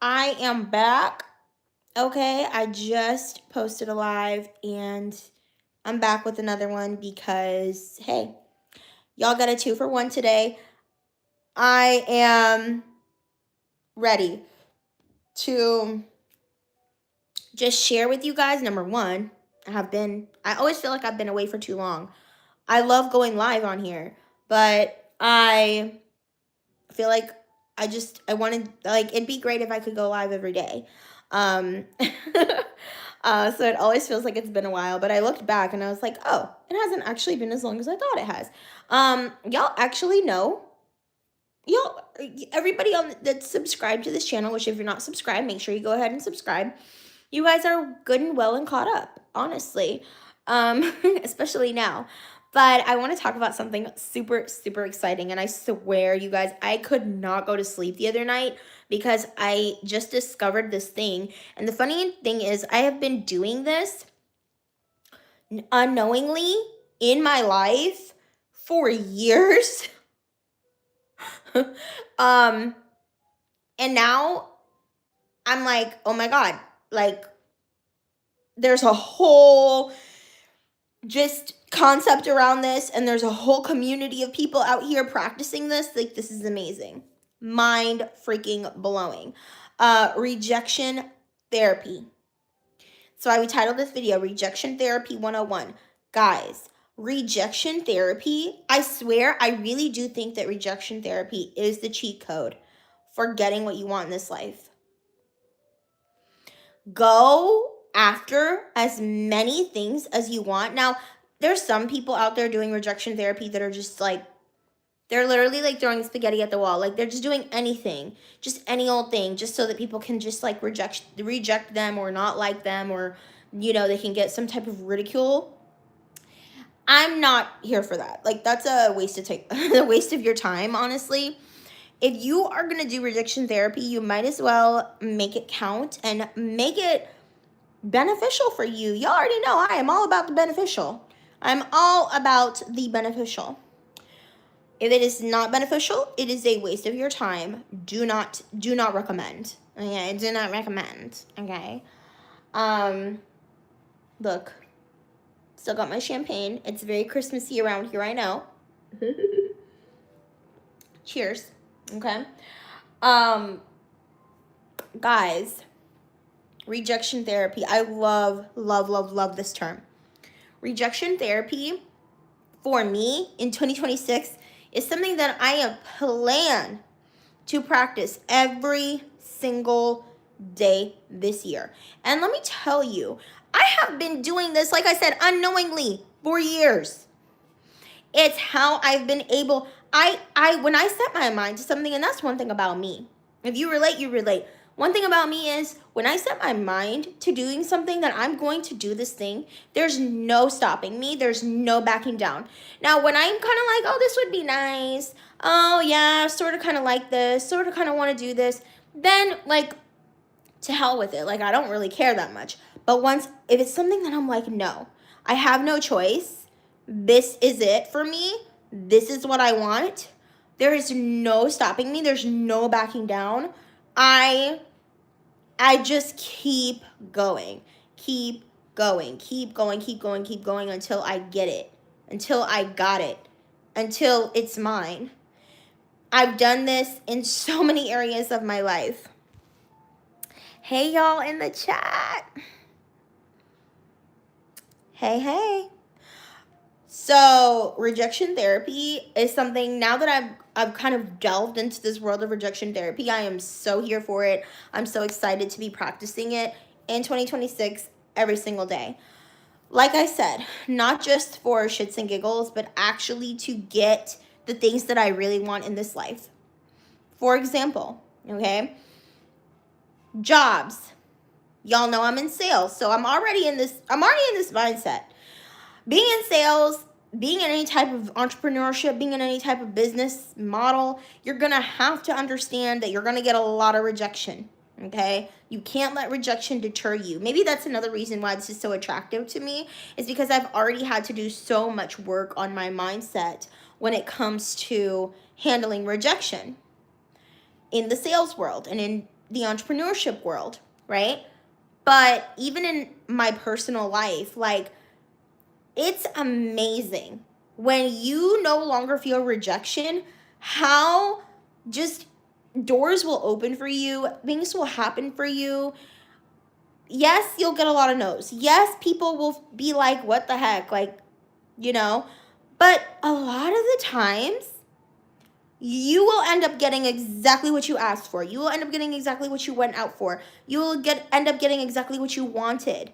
I am back. Okay, I just posted a live and I'm back with another one because, hey, y'all got a 2-for-1 today. I am ready to just share with you guys. Number one, I always feel like I've been away for too long. I love going live on here, but I feel like I wanted, like, it'd be great if I could go live every day. So it always feels like it's been a while, but I looked back and I was like, oh, it hasn't actually been as long as I thought it has. Y'all actually know, everybody that's subscribed to this channel, which if you're not subscribed, make sure you go ahead and subscribe. You guys are good and well and caught up, honestly, especially now. But I want to talk about something super, super exciting. And I swear, you guys, I could not go to sleep the other night because I just discovered this thing. And the funny thing is, I have been doing this unknowingly in my life for years. And now I'm like, oh my God, like, there's a whole just concept around this, and there's a whole community of people out here practicing this. Like, this is amazing. Mind freaking blowing. Rejection therapy. So I titled this video Rejection Therapy 101. Guys, rejection therapy, I swear, I really do think that rejection therapy is the cheat code for getting what you want in this life. Go after as many things as you want. Now, there's some people out there doing rejection therapy that are just like, they're literally like throwing spaghetti at the wall. Like, they're just doing anything, just any old thing, just so that people can just like reject them or not like them, or, they can get some type of ridicule. I'm not here for that. Like, that's a waste of your time, honestly. If you are going to do rejection therapy, you might as well make it count and make it beneficial for you. You already know I am all about the beneficial. I'm all about the beneficial. If it is not beneficial, it is a waste of your time. Do not recommend. Okay, do not recommend. Okay. Look, still got my champagne. It's very Christmassy around here, I know. Cheers. Okay. Guys, rejection therapy. I love this term. Rejection therapy for me in 2026 is something that I plan to practice every single day this year. And let me tell you, I have been doing this, like I said, unknowingly for years. It's how I've been able, when I set my mind to something, and that's one thing about me. If you relate, you relate. One thing about me is when I set my mind to doing something, that I'm going to do this thing, there's no stopping me. There's no backing down. Now, when I'm kind of like, oh, this would be nice. Oh, yeah, sort of kind of like this. Sort of kind of want to do this. Then, like, to hell with it. Like, I don't really care that much. But if it's something that I'm like, no, I have no choice. This is it for me. This is what I want. There is no stopping me. There's no backing down. I just keep going until I get it, until I got it, until it's mine. I've done this in so many areas of my life. Hey, y'all in the chat. Hey. So rejection therapy is something, now that I've kind of delved into this world of rejection therapy, I am so here for it. I'm so excited to be practicing it in 2026 every single day. Like I said, not just for shits and giggles, but actually to get the things that I really want in this life. For example, okay, jobs. Y'all know I'm in sales, so I'm already in this mindset. Being in sales, being in any type of entrepreneurship, being in any type of business model, you're going to have to understand that you're going to get a lot of rejection, okay? You can't let rejection deter you. Maybe that's another reason why this is so attractive to me, is because I've already had to do so much work on my mindset when it comes to handling rejection. in the sales world and in the entrepreneurship world, right? But even in my personal life, like, it's amazing when you no longer feel rejection, how just doors will open for you, things will happen for you. Yes, you'll get a lot of no's. Yes, people will be like, what the heck? Like, you know, but a lot of the times, you will end up getting exactly what you asked for. You will end up getting exactly what you went out for. You will end up getting exactly what you wanted.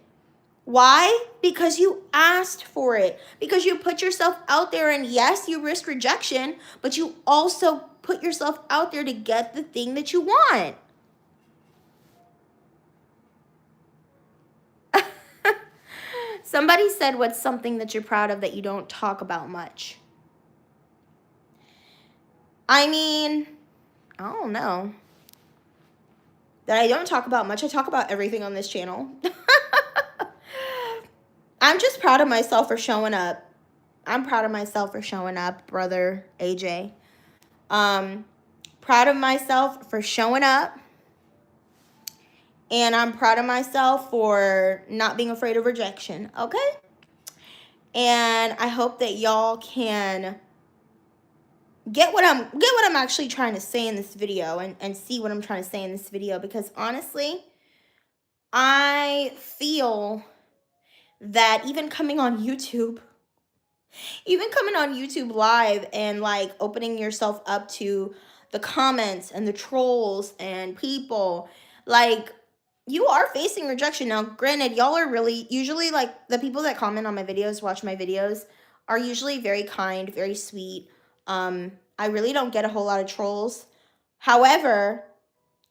Why? Because you asked for it. Because you put yourself out there, and yes, you risk rejection, but you also put yourself out there to get the thing that you want. Somebody said, what's something that you're proud of that you don't talk about much? I mean, I don't know. That I don't talk about much. I talk about everything on this channel. I'm just proud of myself for showing up. I'm proud of myself for showing up, brother AJ. Proud of myself for showing up. And I'm proud of myself for not being afraid of rejection, okay? And I hope that y'all can get what I'm actually trying to say in this video, and see what I'm trying to say in this video, because honestly, I feel that even coming on YouTube live and like opening yourself up to the comments and the trolls and people, like, you are facing rejection. Now, granted, y'all are really, usually, like, the people that comment on my videos, watch my videos, are usually very kind, very sweet. I really don't get a whole lot of trolls. However,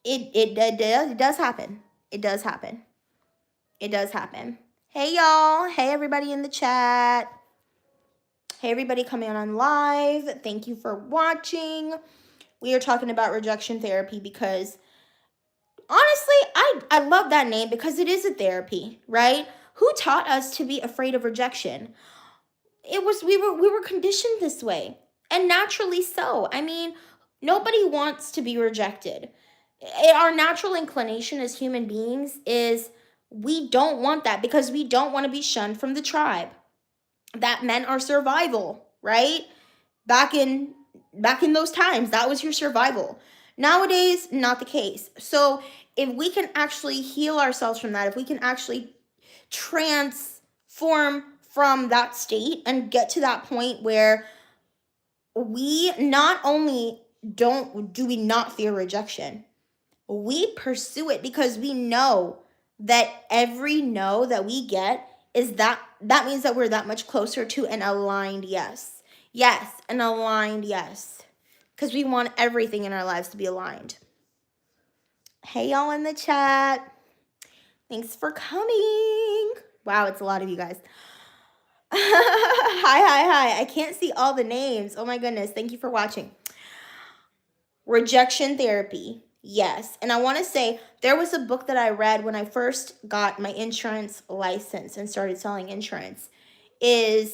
it does happen. It does happen. It does happen. Hey, y'all. Hey, everybody in the chat. Hey, everybody coming on live. Thank you for watching. We are talking about rejection therapy because, honestly, I love that name because it is a therapy, right? Who taught us to be afraid of rejection? It was we were conditioned this way, and naturally so. I mean, nobody wants to be rejected. Our natural inclination as human beings is we don't want that because we don't want to be shunned from the tribe. That meant our survival, right? Back in those times, that was your survival. Nowadays, not the case. So if we can actually heal ourselves from that, if we can actually transform from that state and get to that point where we not only do we not fear rejection, we pursue it because we know that every no that we get is that means that we're that much closer to an aligned yes. Yes, an aligned yes. Because we want everything in our lives to be aligned. Hey, y'all in the chat. Thanks for coming. Wow, it's a lot of you guys. Hi. I can't see all the names. Oh my goodness. Thank you for watching. Rejection therapy. Yes. And I want to say there was a book that I read when I first got my insurance license and started selling insurance. It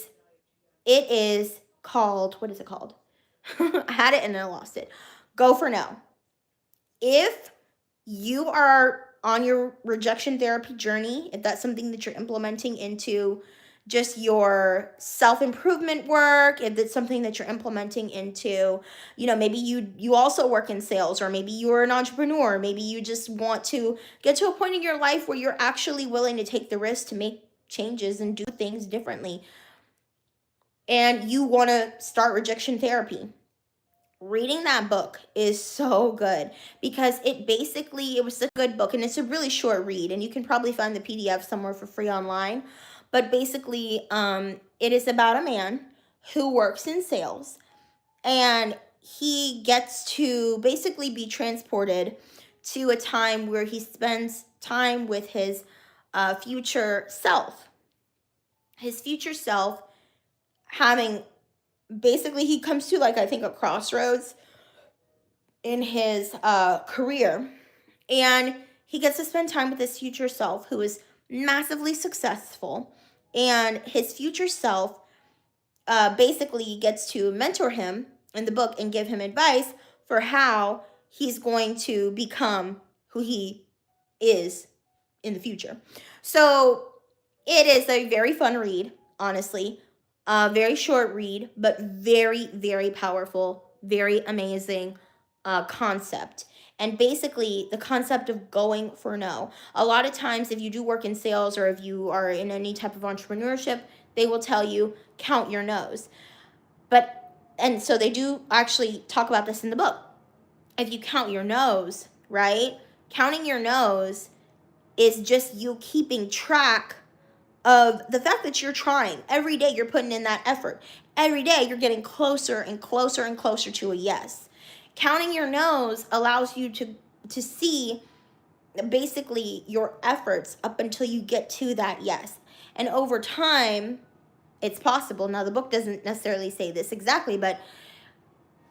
is called, what is it called? I had it and then I lost it. Go for No. If you are on your rejection therapy journey, if that's something that you're implementing into just your self-improvement work, if it's something that you're implementing into, maybe you also work in sales, or maybe you're an entrepreneur, maybe you just want to get to a point in your life where you're actually willing to take the risk to make changes and do things differently, and you want to start rejection therapy. Reading that book is so good because it was a good book, and it's a really short read, and you can probably find the PDF somewhere for free online. But basically, it is about a man who works in sales, and he gets to basically be transported to a time where he spends time with his future self. His future self having, basically, he comes to, like, I think a crossroads in his career, and he gets to spend time with his future self, who is massively successful, and his future self basically gets to mentor him in the book and give him advice for how he's going to become who he is in the future. So it is a very fun read, honestly. Very short read, but very, very powerful, very amazing concept. And basically, the concept of going for no. A lot of times, if you do work in sales or if you are in any type of entrepreneurship, they will tell you, count your no's. And so they do actually talk about this in the book. If you count your no's, right? Counting your no's is just you keeping track of the fact that you're trying. Every day you're putting in that effort. Every day you're getting closer and closer and closer to a yes. Counting your no's allows you to see basically your efforts up until you get to that yes. And over time, it's possible. Now, the book doesn't necessarily say this exactly, but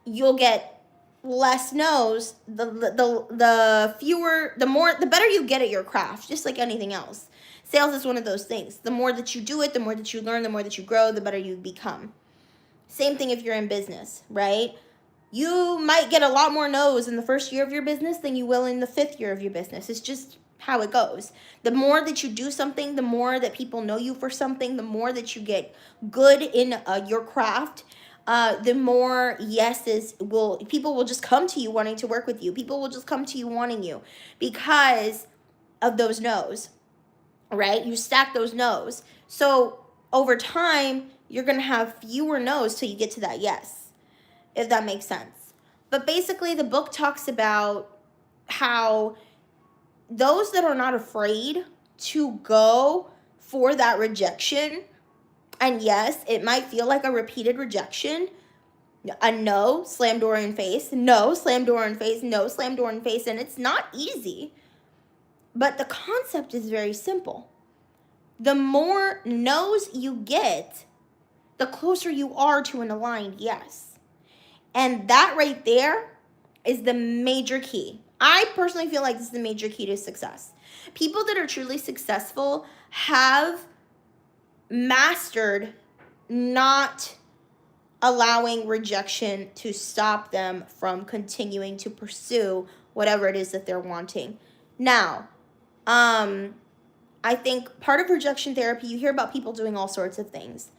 you'll get less no's. The fewer, the better you get at your craft, just like anything else. Sales is one of those things. The more that you do it, the more that you learn, the more that you grow, the better you become. Same thing if you're in business, right? You might get a lot more no's in the first year of your business than you will in the 5th year of your business. It's just how it goes. The more that you do something, the more that people know you for something, the more that you get good in your craft, the more people will just come to you wanting to work with you. People will just come to you wanting you because of those no's, right? You stack those no's. So over time, you're going to have fewer no's till you get to that yes, if that makes sense. But basically, the book talks about how those that are not afraid to go for that rejection, and yes, it might feel like a repeated rejection, a no, slam door in face, no, slam door in face, no, slam door in face, and it's not easy. But the concept is very simple. The more no's you get, the closer you are to an aligned yes. And that right there is the major key. I personally feel like this is the major key to success. People that are truly successful have mastered not allowing rejection to stop them from continuing to pursue whatever it is that they're wanting. Now, I think part of rejection therapy, you hear about people doing all sorts of things.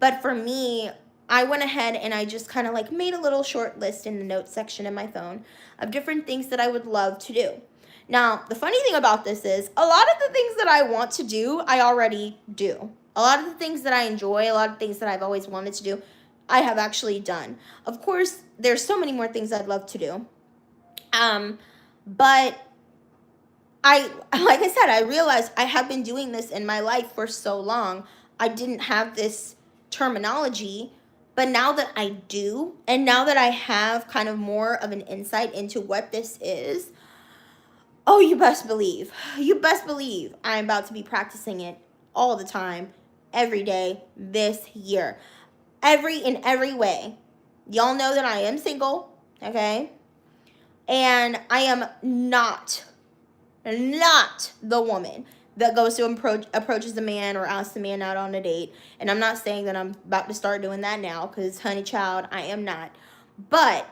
But for me, I went ahead and I just kind of like made a little short list in the notes section in my phone of different things that I would love to do. Now, the funny thing about this is a lot of the things that I want to do, I already do. A lot of the things that I enjoy, a lot of things that I've always wanted to do, I have actually done. Of course, there's so many more things I'd love to do. But like I said, I realized I have been doing this in my life for so long. I didn't have this terminology, but now that I do, and now that I have kind of more of an insight into what this is, oh, you best believe I'm about to be practicing it all the time, every day this year, in every way. Y'all know that I am single, okay? And I am not the woman that goes to approaches the man or asks the man out on a date. And I'm not saying that I'm about to start doing that now, because honey child, I am not. But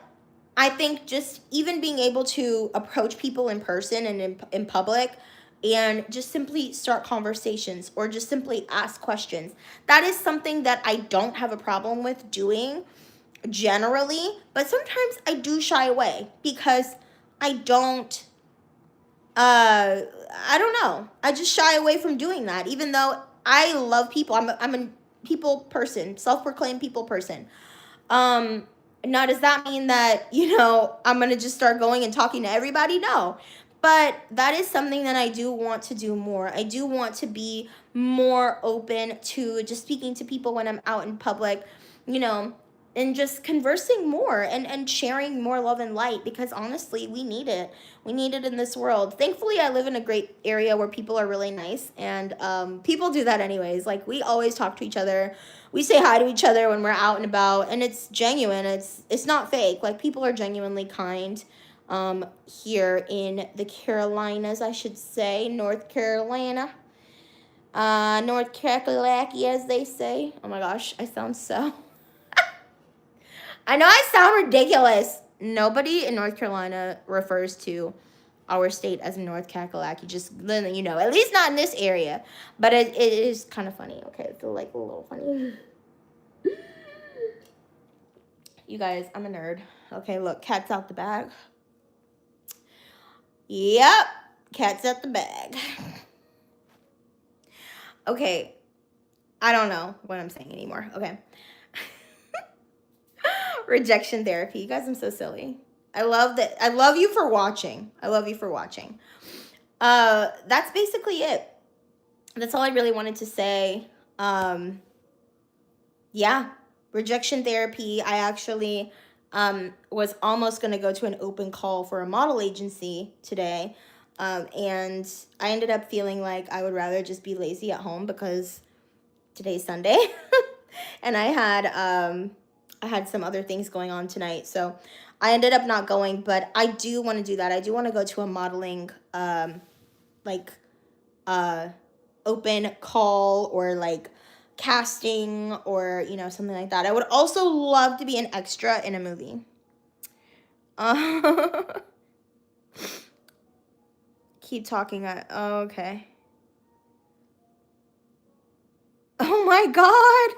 I think just even being able to approach people in person and in public and just simply start conversations or just simply ask questions, that is something that I don't have a problem with doing generally. But sometimes I do shy away because I don't know. I just shy away from doing that, even though I love people. I'm a people person, self-proclaimed people person. Now, does that mean that, I'm going to just start going and talking to everybody? No. But that is something that I do want to do more. I do want to be more open to just speaking to people when I'm out in public, and just conversing more and sharing more love and light, because honestly, we need it. We need it in this world. Thankfully, I live in a great area where people are really nice, and people do that anyways. Like, we always talk to each other. We say hi to each other when we're out and about, and it's genuine. It's not fake. Like, people are genuinely kind here in the Carolinas, I should say, North Carolina. North Kakalaki, as they say. Oh my gosh, I sound so... I know I sound ridiculous. nobody in North Carolina refers to our state as North Kakalaki. Just letting you know, at least not in this area. But it is kind of funny. Okay, it's like a little funny. You guys, I'm a nerd. Okay, look, cat's out the bag. Yep, cat's out the bag. Okay, I don't know what I'm saying anymore. Okay. Rejection therapy. You guys, I'm so silly. I love that. I love you for watching. I love you for watching. That's basically it. That's all I really wanted to say. Yeah, rejection therapy. I actually was almost going to go to an open call for a model agency today. And I ended up feeling like I would rather just be lazy at home because today's Sunday. And I had some other things going on tonight. So I ended up not going, but I do want to do that. I do want to go to a modeling open call or like casting or, you know, something like that. I would also love to be an extra in a movie. Keep talking. Okay. Oh my God.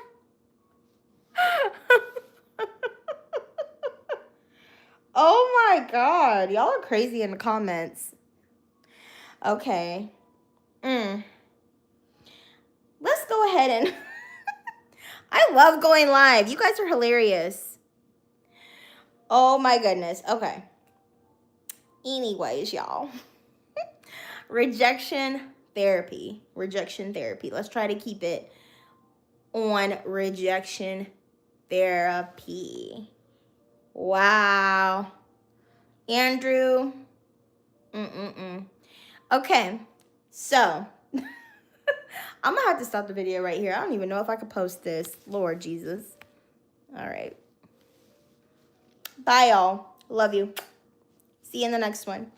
Oh my God. Y'all are crazy in the comments. Okay. Let's go ahead and... I love going live. You guys are hilarious. Oh my goodness. Okay. Anyways, y'all. Rejection therapy. Rejection therapy. Let's try to keep it on rejection therapy. Wow. Andrew. Okay. So, I'm going to have to stop the video right here. I don't even know if I could post this. Lord Jesus. All right. Bye, y'all. Love you. See you in the next one.